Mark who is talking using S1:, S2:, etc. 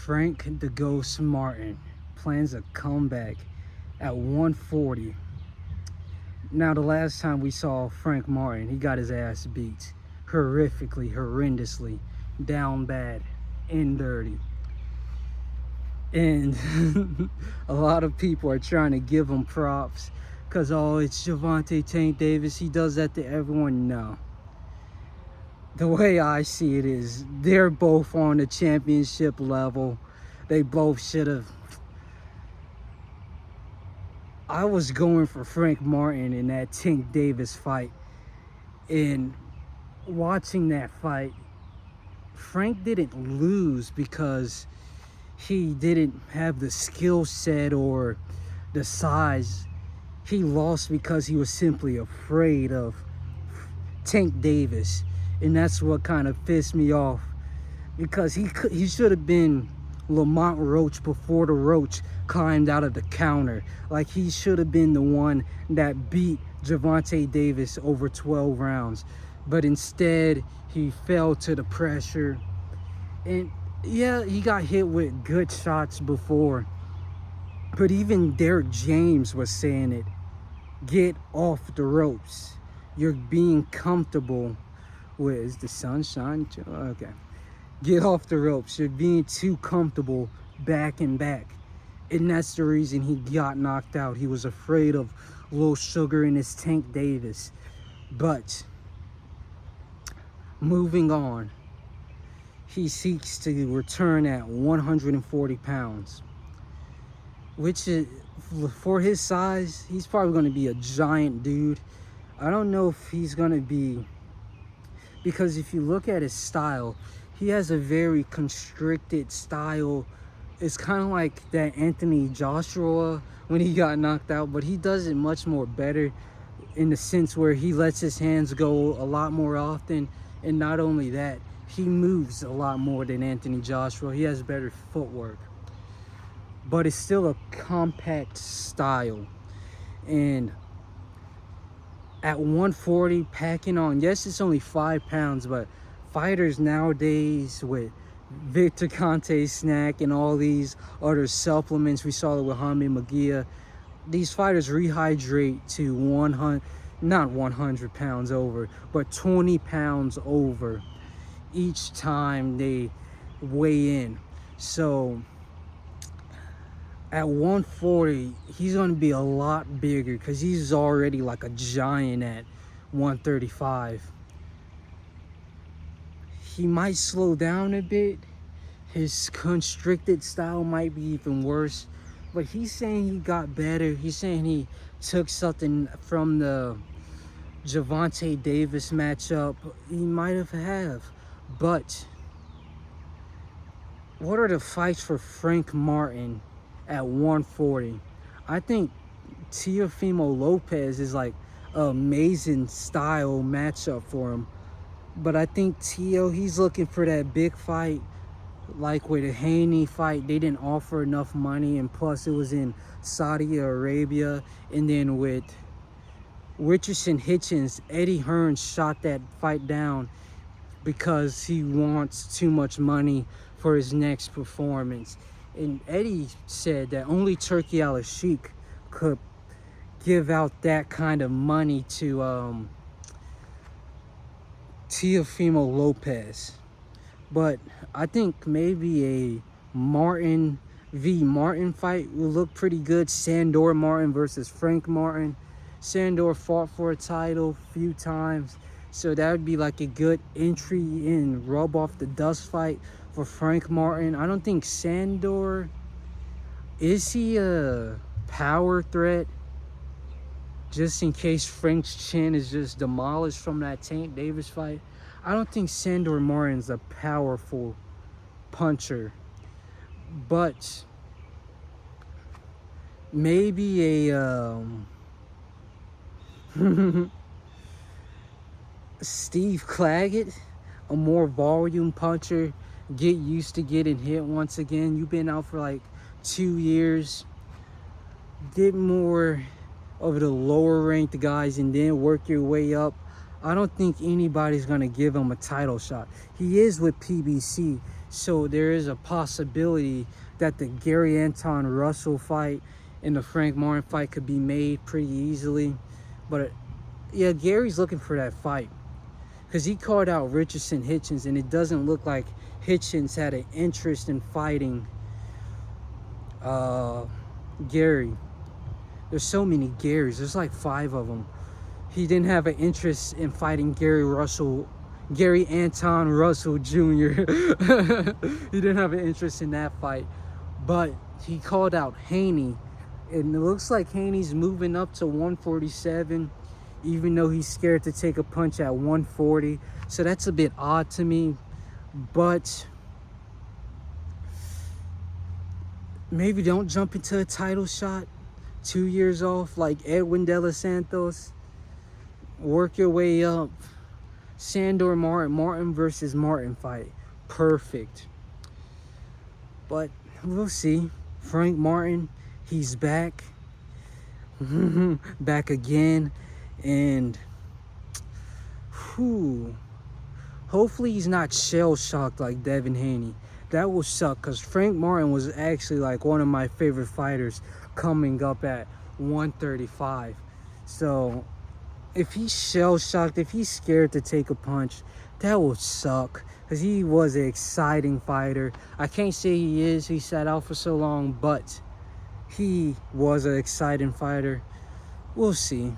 S1: Frank the Ghost Martin plans a comeback at 140. Now, the last time we saw Frank Martin, he got his ass beat horrifically, horrendously, down bad, and dirty. And a lot of people are trying to give him props because, oh, it's Gervonta Tank Davis. He does that to everyone. No. The way I see it is they're both on the championship level. They both should have. I was going for Frank Martin in that Tank Davis fight. And watching that fight, Frank didn't lose because he didn't have the skill set or the size. He lost because he was simply afraid of Tank Davis. And that's what kind of pissed me off, because he should have been Lamont Roach before the Roach climbed out of the counter. Like, he should have been the one that beat Gervonta Davis over 12 rounds. But instead, he fell to the pressure. And yeah, he got hit with good shots before. But even Derek James was saying it. Get off the ropes. You're being comfortable. Is the sunshine? Okay. Get off the ropes. You're being too comfortable back and back. And that's the reason he got knocked out. He was afraid of Lil Sugar and his Tank Davis. But moving on, he seeks to return at 140 pounds, which is, for his size, he's probably going to be a giant dude. I don't know if he's going to be, because if you look at his style, he has a very constricted style. It's kind of like that Anthony Joshua when he got knocked out, but he does it much more better in the sense where he lets his hands go a lot more often. And not only that, he moves a lot more than Anthony Joshua. He has better footwork. But it's still a compact style. And at 140, packing on, yes, it's only 5 pounds, but fighters nowadays with Victor Conte snack and all these other supplements, we saw it with Hamid Magia, these fighters rehydrate to 100, not 100 pounds over, but 20 pounds over each time they weigh in. So at 140, he's going to be a lot bigger because he's already like a giant at 135. He might slow down a bit. His constricted style might be even worse. But he's saying he got better. He's saying he took something from the Gervonta Davis matchup. He might have. But what are the fights for Frank Martin at 140? I think Teofimo Lopez is like an amazing style matchup for him. But I think Teo, he's looking for that big fight. Like with a Haney fight, they didn't offer enough money, and plus it was in Saudi Arabia. And then with Richardson Hitchens, Eddie Hearn shot that fight down because he wants too much money for his next performance. And Eddie said that only Turki Al-Sheikh could give out that kind of money to Teofimo Lopez. But I think maybe a Martin v. Martin fight will look pretty good. Sandor Martin versus Frank Martin. Sandor fought for a title a few times, so that would be like a good entry in, rub off the dust fight for Frank Martin. I don't think Sandor, is he a power threat? Just in case Frank's chin is just demolished from that Tank Davis fight. I don't think Sandor Martin's a powerful puncher. But maybe a Steve Claggett, a more volume puncher. Get used to getting hit once again. You've been out for like 2 years. Get more of the lower ranked guys and then work your way up. I don't think anybody's going to give him a title shot. He is with PBC. So there is a possibility that the Gary Anton Russell fight and the Frank Martin fight could be made pretty easily. But yeah, Gary's looking for that fight because he called out Richardson Hitchens, and it doesn't look like Hitchens had an interest in fighting Gary. There's so many Garys. There's like 5 of them. He didn't have an interest in fighting Gary Anton Russell Jr. He didn't have an interest in that fight. But he called out Haney. And it looks like Haney's moving up to 147, even though he's scared to take a punch at 140. So that's a bit odd to me. But maybe don't jump into a title shot 2 years off like Edwin De Los Santos. Work your way up. Sandor Martin versus Martin fight. Perfect. But we'll see. Frank Martin, he's back. Back again. And hopefully he's not shell-shocked like Devin Haney. That will suck because Frank Martin was actually like one of my favorite fighters coming up at 135. So if he's shell-shocked, if he's scared to take a punch, that will suck because he was an exciting fighter. I can't say he is. He sat out for so long, but he was an exciting fighter. We'll see.